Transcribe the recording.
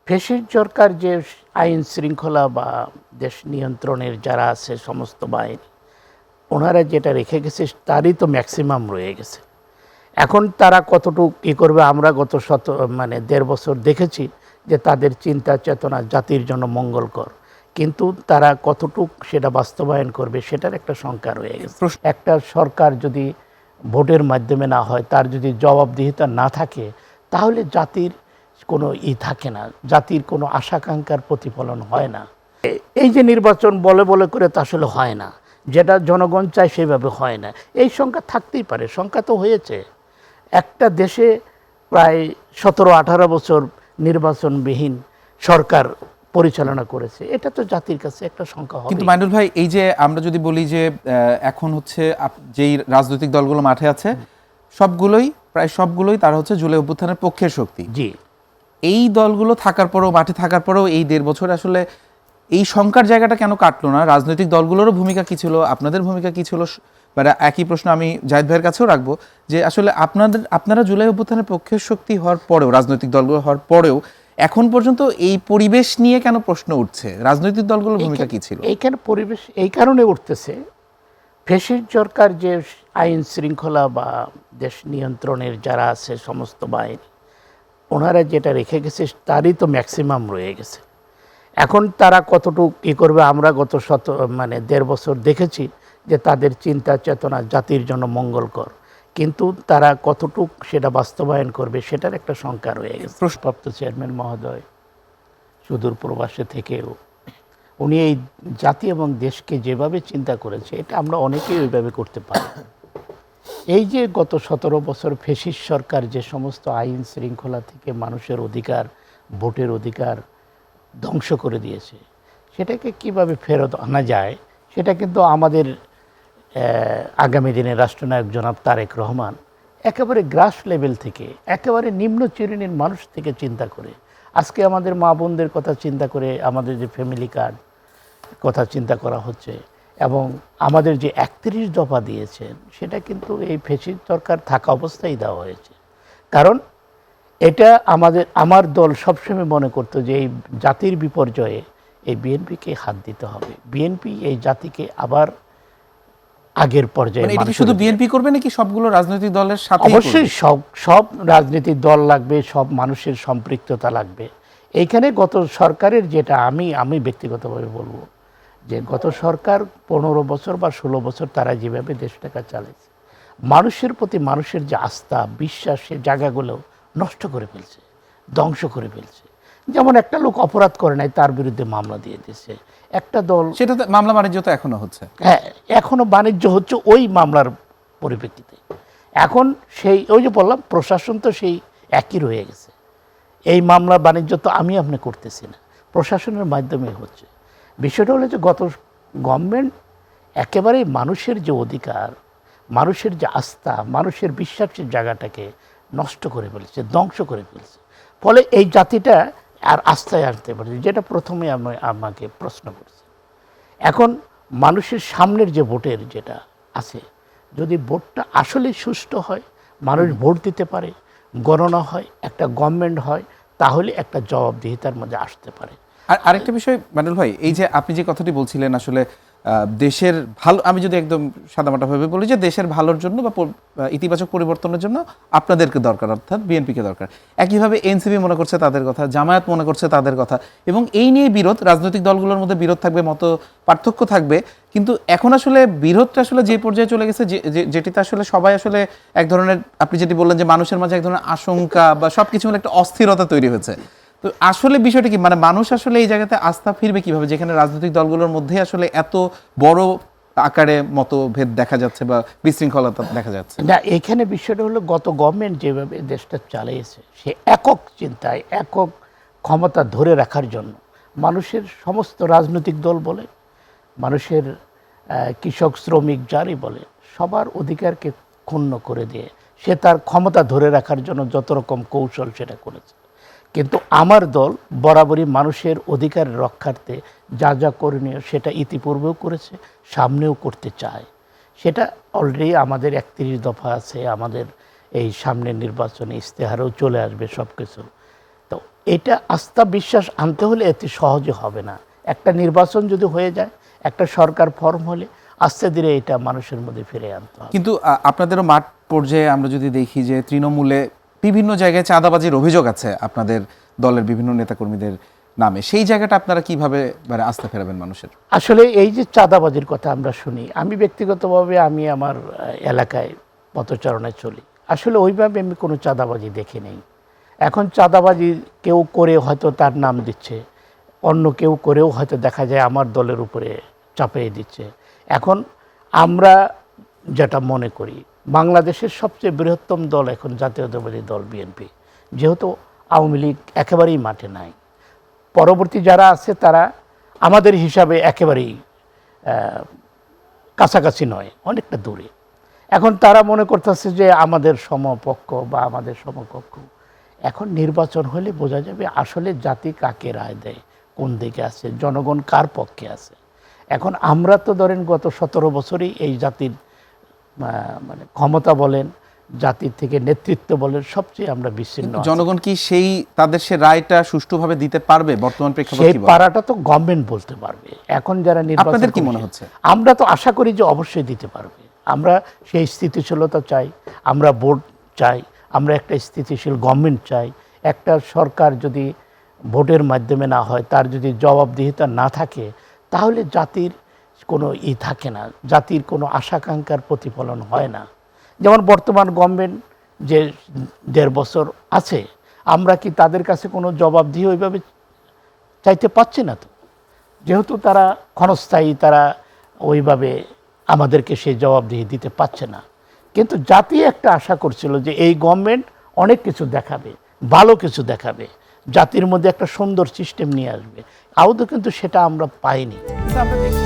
Fascist সরকার যে আইন শৃঙ্খলা বা দেশ নিয়ন্ত্রণের যারা আছে সমস্ত বাহিনী, ওনারা যেটা রেখে গেছে তারই তো ম্যাক্সিমাম রয়ে গেছে। এখন তারা কতটুকু কী করবে, আমরা গত 1.5 বছর দেখেছি যে তাদের চিন্তা চেতনা জাতির জন্য মঙ্গলকর, কিন্তু তারা কতটুক সেটা বাস্তবায়ন করবে সেটার একটা শঙ্কা রয়ে গেছে। একটা সরকার যদি ভোটের মাধ্যমে না হয়, তার যদি জবাবদিহিতা না থাকে, তাহলে জাতির কোনো থাকে না, জাতির কোনো আশাকাঙ্ক্ষার প্রতিফলন হয় না। এই যে নির্বাচন বলে বলে করে তা আসলে হয় না, যেটা জনগণ চায় সেভাবে হয় না। এই সংখ্যা থাকতেই পারে, সংখ্যা তো হয়েছে। একটা দেশে প্রায় 17-18 বছর নির্বাচনবিহীন সরকার পরিচালনা করেছে, এটা তো জাতির কাছে একটা সংখ্যা হবে। কিন্তু মাইনুল ভাই, এই যে আমরা যদি বলি যে এখন হচ্ছে যেই রাজনৈতিক দলগুলো মাঠে আছে প্রায় সবগুলোই তারা হচ্ছে জুলাই অভ্যুত্থানের পক্ষের শক্তি। জি, এই দলগুলো থাকার পরেও, মাঠে থাকার পরেও এই 1.5 বছর আসলে এই সংখ্যার জায়গাটা কেন কাটলো না? রাজনৈতিক দলগুলোরও ভূমিকা কী ছিল, আপনাদের ভূমিকা কী ছিল? মানে একই প্রশ্ন আমি জাহিদ ভাইয়ের কাছেও রাখবো যে আসলে আপনারা জুলাই অভ্যুত্থানের পক্ষের শক্তি হওয়ার পরেও, রাজনৈতিক দলগুলো হওয়ার পরেও এখন পর্যন্ত এই পরিবেশ নিয়ে কেন প্রশ্ন উঠছে? রাজনৈতিক দলগুলোর ভূমিকা কী ছিল? এইখানে পরিবেশ এই কারণে উঠতেছে, ফ্যাসিস্ট সরকার যে আইন শৃঙ্খলা বা দেশ নিয়ন্ত্রণের যারা আছে সমস্ত বাহিনী, ওনারা যেটা রেখে গেছে তারই তো ম্যাক্সিমাম রয়ে গেছে। এখন তারা কতটুকু কী করবে, আমরা গত 1.5 বছর দেখেছি যে তাদের চিন্তা চেতনা জাতির জন্য মঙ্গলকর, কিন্তু তারা কতটুক সেটা বাস্তবায়ন করবে সেটার একটা শঙ্কা রয়ে গেছে। প্রশ্নপ্রাপ্ত চেয়ারম্যান মহোদয় সুদূর প্রবাসে থেকেও উনি এই জাতি এবং দেশকে যেভাবে চিন্তা করেছে, এটা আমরা অনেকেই ওইভাবে করতে পারি। এই যে গত 17 বছর ফ্যাসিস্ট সরকার যে সমস্ত আইন শৃঙ্খলা থেকে মানুষের অধিকার, ভোটের অধিকার ধ্বংস করে দিয়েছে, সেটাকে কিভাবে ফেরত আনা যায়, সেটা কিন্তু আমাদের আগামী দিনে রাষ্ট্রনায়ক জনাব তারেক রহমান একেবারে গ্রাস লেভেল থেকে, একেবারে নিম্ন শ্রেণীর মানুষ থেকে চিন্তা করে, আজকে আমাদের মা বোনদের কথা চিন্তা করে, আমাদের যে ফ্যামিলি কার্ড কথা চিন্তা করা হচ্ছে, এবং আমাদের যে 31 দফা দিয়েছেন, সেটা কিন্তু এই ফ্যাসিস্ট সরকার থাকা অবস্থায় দেওয়া হয়েছে। কারণ এটা আমার দল সবসময় মনে করতো যে এই জাতির বিপর্যয়ে এই বিএনপিকে হাত দিতে হবে। বিএনপি এই জাতিকে আবার আগের পর্যায়ে, মানে এটা কি শুধু বিএনপি করবে নাকি সবগুলো রাজনৈতিক দলের সাথে? অবশ্যই সব রাজনৈতিক দল লাগবে, সব মানুষের সম্পৃক্ততা লাগবে। এইখানে গত সরকারের যেটা আমি ব্যক্তিগতভাবে বলবো যে গত সরকার 15 বছর বা 16 বছর তারা যেভাবে দেশটাকে চালাইছে, মানুষের প্রতি মানুষের যে আস্থা বিশ্বাস, সে জায়গাগুলো নষ্ট করে ফেলছে, ধ্বংস করে ফেলছে। যেমন একটা লোক অপরাধ করে নাই, তার বিরুদ্ধে মামলা দিয়ে দিয়েছে একটা দল। সেটা তো মামলা বাণিজ্য তো এখনো হচ্ছে। হ্যাঁ, এখনো বাণিজ্য হচ্ছে ওই মামলার পরিপ্রেক্ষিতে। এখন সেই ওই যে বললাম, প্রশাসন তো সেই একই রয়ে গেছে। এই মামলা বাণিজ্য তো আপনি করতেছি না, প্রশাসনের মাধ্যমে হচ্ছে। বিষয়টা হলো যে গত গভর্নমেন্ট একেবারেই মানুষের যে অধিকার, মানুষের যে আস্থা, মানুষের বিশ্বাসের জায়গাটাকে নষ্ট করে ফেলছে, ধ্বংস করে ফেলছে। ফলে এই জাতিটা আর আস্থায় আসতে পারছে, যেটা প্রথমে আমাকে প্রশ্ন করছে। এখন মানুষের সামনের যে ভোটের যেটা আছে, যদি ভোটটা আসলে সুষ্ঠু হয়, মানুষ ভোট দিতে পারে, গণনা হয়, একটা গভর্নমেন্ট হয়, তাহলে একটা জবাবদিহিতার মধ্যে আসতে পারে। আর আরেকটা বিষয় মানুল ভাই, এই যে আপনি যে কথাটি বলছিলেন আসলে দেশের ভালো, আমি যদি একদম সাদামাটাভাবে বলি যে দেশের ভালোর জন্য বা ইতিবাচক পরিবর্তনের জন্য আপনাদেরকে দরকার, অর্থাৎ বিএনপিকে দরকার। একইভাবে এনসিপি মনে করছে তাদের কথা, জামায়াত মনে করছে তাদের কথা, এবং এই নিয়ে বিরোধ, রাজনৈতিক দলগুলোর মধ্যে বিরোধ থাকবে, মত পার্থক্য থাকবে। কিন্তু এখন আসলে বিরোধটা আসলে যে পর্যায়ে চলে গেছে, যেটিতে আসলে সবাই আসলে এক ধরনের, আপনি যেটি বললেন যে মানুষের মাঝে এক ধরনের আশঙ্কা বা সব কিছু মিলে একটা অস্থিরতা তৈরি হয়েছে। তো আসলে বিষয়টা কি, মানে মানুষ আসলে এই জায়গাতে আস্থা ফিরবে কিভাবে, যেখানে রাজনৈতিক দলগুলোর মধ্যে আসলে এত বড় আকারে মতভেদ দেখা যাচ্ছে বা বিশৃঙ্খলতা দেখা যাচ্ছে? না, এখানে বিষয়টা হলো গত গভর্নমেন্ট যেভাবে দেশটা চালিয়েছে, সে একক চিন্তায়, একক ক্ষমতা ধরে রাখার জন্য মানুষের সমস্ত রাজনৈতিক দল বলে, মানুষের কৃষক শ্রমিক যারই বলে, সবার অধিকারকে ক্ষুণ্ণ করে দিয়ে সে তার ক্ষমতা ধরে রাখার জন্য যত রকম কৌশল সেটা করেছে। কিন্তু আমার দল বরাবরই মানুষের অধিকার রক্ষার্থে যা যা করণীয় সেটা ইতিপূর্বেও করেছে, সামনেও করতে চায়। সেটা অলরেডি আমাদের 31 দফা আছে, আমাদের এই সামনের নির্বাচনে ইশতেহারেও চলে আসবে সব কিছু। তো এটা আস্থা বিশ্বাস আনতে হলে এতে সহজে হবে না। একটা নির্বাচন যদি হয়ে যায়, একটা সরকার ফর্ম হলে আস্তে ধীরে এটা মানুষের মধ্যে ফিরে আনতে হবে। কিন্তু আপনাদেরও মাঠ পর্যায়ে আমরা যদি দেখি যে তৃণমূলে বিভিন্ন জায়গায় চাঁদাবাজির অভিযোগ আছে আপনাদের দলের বিভিন্ন নেতাকর্মীদের নামে, সেই জায়গাটা আপনারা কিভাবে মানে আস্থা ফেরাবেন মানুষের? আসলে এই যে চাঁদাবাজির কথা আমরা শুনি, আমি ব্যক্তিগতভাবে আমি আমার এলাকায় পথচারণায় চলি, আসলে ওইভাবে আমি কোনো চাঁদাবাজি দেখি নেই। এখন চাঁদাবাজি কেউ করে হয়তো তার নাম দিচ্ছে, অন্য কেউ করেও হয়তো দেখা যায় আমার দলের উপরে চাপিয়ে দিচ্ছে। এখন আমরা যেটা মনে করি, বাংলাদেশের সবচেয়ে বৃহত্তম দল এখন জাতীয়তাবাদী দল বিএনপি, যেহেতু আওয়ামী লীগ একেবারেই মাঠে নাই, পরবর্তী যারা আছে তারা আমাদের হিসাবে একেবারেই কাছাকাছি নয়, অনেকটা দূরে। এখন তারা মনে করতেছে যে আমাদের সমপক্ষ বা আমাদের সমকক্ষ। এখন নির্বাচন হলে বোঝা যাবে আসলে জাতি কাকে রায় দেয়, কোন দিকে আছে, জনগণ কার পক্ষে আছে। এখন আমরা তো ধরেন গত 17 বছরই এই জাতির মানে ক্ষমতা বলেন, জাতির থেকে নেতৃত্ব বলেন, সবচেয়ে আমরা বিচ্ছিন্ন আছি। জনগণ কি সেই তাদের সে রায়টা সুষ্ঠুভাবে দিতে পারবে বর্তমান প্রেক্ষাপটে? সেই পারাটা তো গভর্নমেন্ট বলতে পারবে। এখন যারা নির্বাচন, আপনাদের কি মনে হচ্ছে? আমরা তো আশা করি যে অবশ্যই দিতে পারবে। আমরা সেই স্থিতিশীলতা চাই, আমরা ভোট চাই, আমরা একটা স্থিতিশীল গভর্নমেন্ট চাই। একটা সরকার যদি ভোটের মাধ্যমে না হয়, তার যদি জবাবদিহিতা না থাকে, তাহলে জাতির কোনো থাকে না, জাতির কোনো আশাকাঙ্ক্ষার প্রতিফলন হয় না। যেমন বর্তমান গভর্নমেন্ট যে 1.5 বছর আছে, আমরা কি তাদের কাছে কোনো জবাবদিহি ওইভাবে চাইতে পাচ্ছি না? তো যেহেতু তারা ক্ষণস্থায়ী, তারা ওইভাবে আমাদেরকে সেই জবাবদিহি দিতে পারছে না। কিন্তু জাতি একটা আশা করছিল যে এই গভর্নমেন্ট অনেক কিছু দেখাবে, ভালো কিছু দেখাবে, জাতির মধ্যে একটা সুন্দর সিস্টেম নিয়ে আসবে। আদৌ কিন্তু সেটা আমরা পাইনি। কিন্তু আমরা দেখি